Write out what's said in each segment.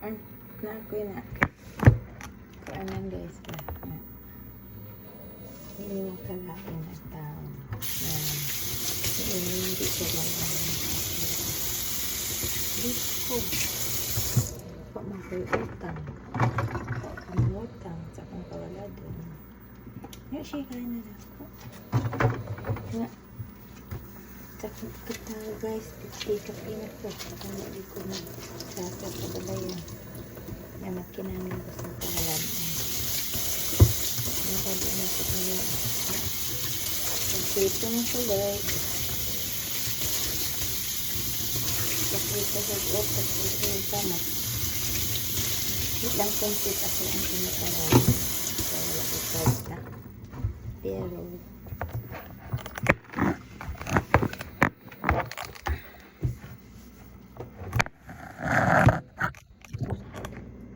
Ang na ko na. Kaanan guys ba? Hindi mo kalain na tao. Hindi ko gano'n. Dito. Kok mag-utang. Kok kamutang sa kong kawala doon. Nga siya kanan ako. Nga. Kita guys, kape na ko. Kung hindi ko nagsasa sa babayan. Nga magkinamin ko sa kawalan. Nakali na sa kanya. Pagkito mo ko guys. Pagkito sa loob, pagkito yung pamat. Ilang konsit ako ang pinakawan. So, wala ko kwarta. Pero,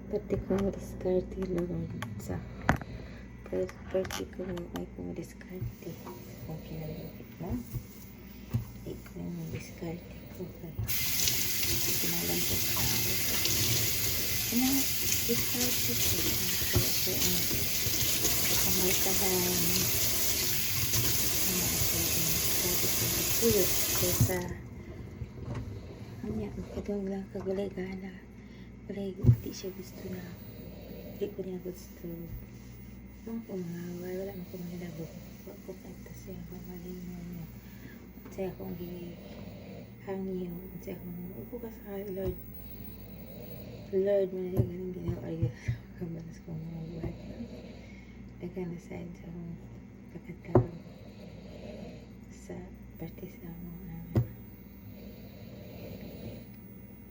pati ko mo-discarte lang sa pati ko ay ko mo-discarte. Okay na lupit mo. Ikaw yung mo-discarte ko. Pinalan ko sa ako. Discarte ko. Kaya ko ang kamarkahan. Sabi ko magpuyo. Kaysa magkadong lang kagulay-gala. Walay, hindi siya gusto na. Hindi ko niya gusto. Mga kumaway, wala mo kong nilabog. Wala ko kanta siya, mamalay mo niya. At siya akong hangyo. At siya akong, upo ka sa Lord. Lord, mo na yung ganun ginawa. Ay, kabalas kong mga buhay. Nagkanasaid sa akong kakatawag sa parte sa mga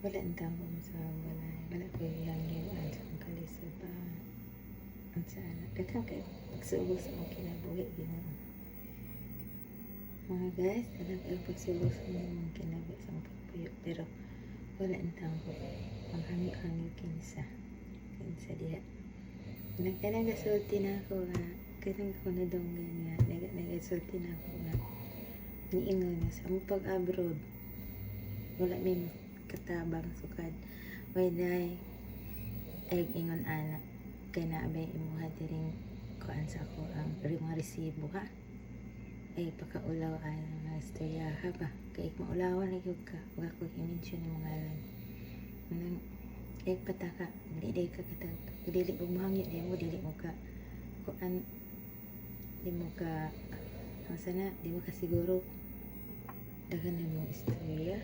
wala ang tao mo sa wala ko yung ang sa kong kalisa pa ang sa anak katang kayo pagsulos ang kinabuhi ginawa mga guys talaga kayo pagsulos ang kinabuhi sa pagpuyo pero wala ang tao ang hangyo kinsa diha nagsulti na ako kanang ko na donggan nga nagasulti na ako nga niingon na sa pag-abroad wala may katabang sukad wala ay ingon anak kay naabay imuha diring kuan sa ako ang mga resibo ha ay pakaulaw ay mga istorya ha ba kay maulawan na gyud ka wala ko i-mention ni mga ngalan nang ay pataka dili ka katag dili mo mahangit dili mo ka kuan di mo ka ang sana di mo ka siguro daghan mo istorya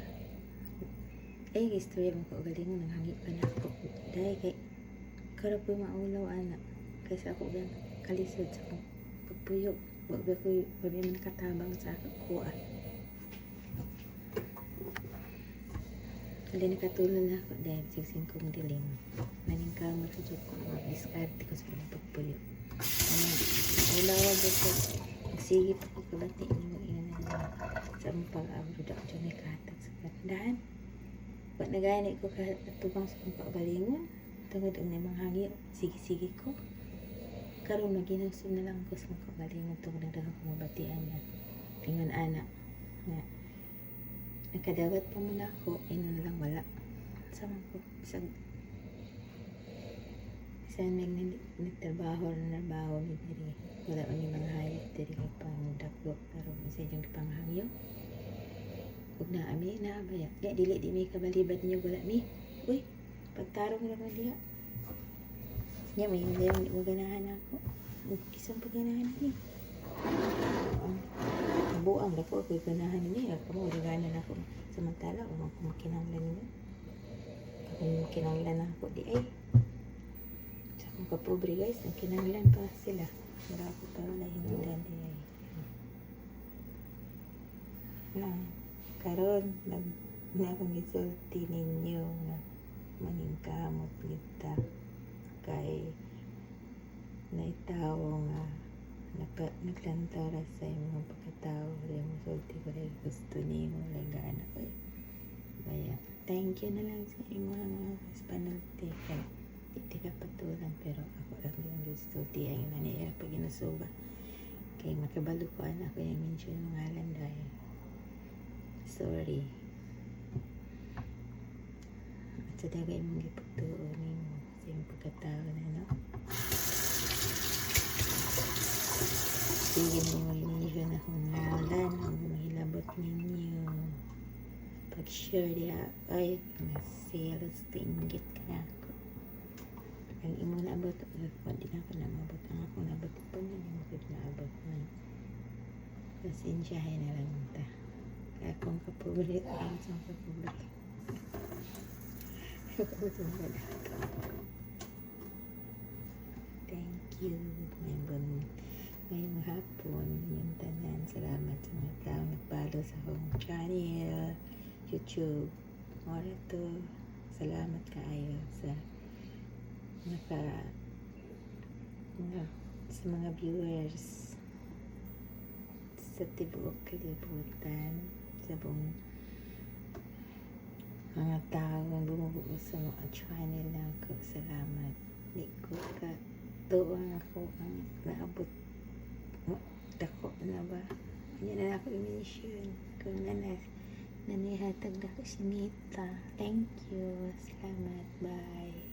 ay istorya mo ko galing nang hangit pa na ako dahil kay karap po maulaw anak kaysa ako gan kalisod sa akong pagpuyo wag ba ko wag man katabang sa kuha hindi nakatulong na ako dahil sigsing kong dilim maning kamot sa dyan ko mag-discard ko sa akong pagpuyo maulaw ko sige pa ko kulati mo iyan na sa mong pag-abroad ako dyan may kahatag sa kandahan wag nagani ko katubang sa kong pagbalingon tungod ang mga hangin sige ko karon naginasod na lang ko sa mga pagbalingon tungod nagdagang kong mabatian niya tingon anak nga nakadawat pa muna ako inon lang wala sama ko isang may nagtrabaho ni diri wala pa ni mga hayop diri kay pangdakgo pero sa inyong panghangyo ug naami na baya dili di mi kabalibad niyo wala mi uy pagtarong na man diha nya may hindi mo ganahan ako isang pagganahan ni buang dako ko ganahan ni kamo ganahan ako samantala o makinanglan niyo kung kinanglan ako di ay sa kung kapobre guys ang kinanglan pa sila wala ko pa wala hindudan di ay na karon na akong isulti ninyo nga maningkamot kita kay naitawo nga naglantara sa imong pagkatao rin mo sulti ko rin gusto niyo lang gana ko baya thank you na lang sa imong panalti kay hindi ka patulang pero ako lang yung gusto di ang nangyayari pag inasuba kay makabalo ko anak ko yung mention ng ngalan dahil sorry. At sa dagay mong ipagtuon share diha ay na sales tinggit ka na ako. Ang imo na abot di na ako na mabot ang ako nabot pa na di mo na abot na. Pasensyahin na lang ta. Kaya kung kapulit ang isang kapulit. Thank you. Ngayong hapon, yung tanan. Salamat sa mga tao nagpalo sa akong channel, YouTube. Mora to. Salamat kaayo sa sa mga viewers sa tibuok kalibutan, sa buong mga tao ang bumubuo sa mga channel na ako. Salamat. Di ko ka doon ako ang naabot dako na ba? Yan na ako i-mention kung nanihatag na ko si Nita. Thank you. Salamat. Bye.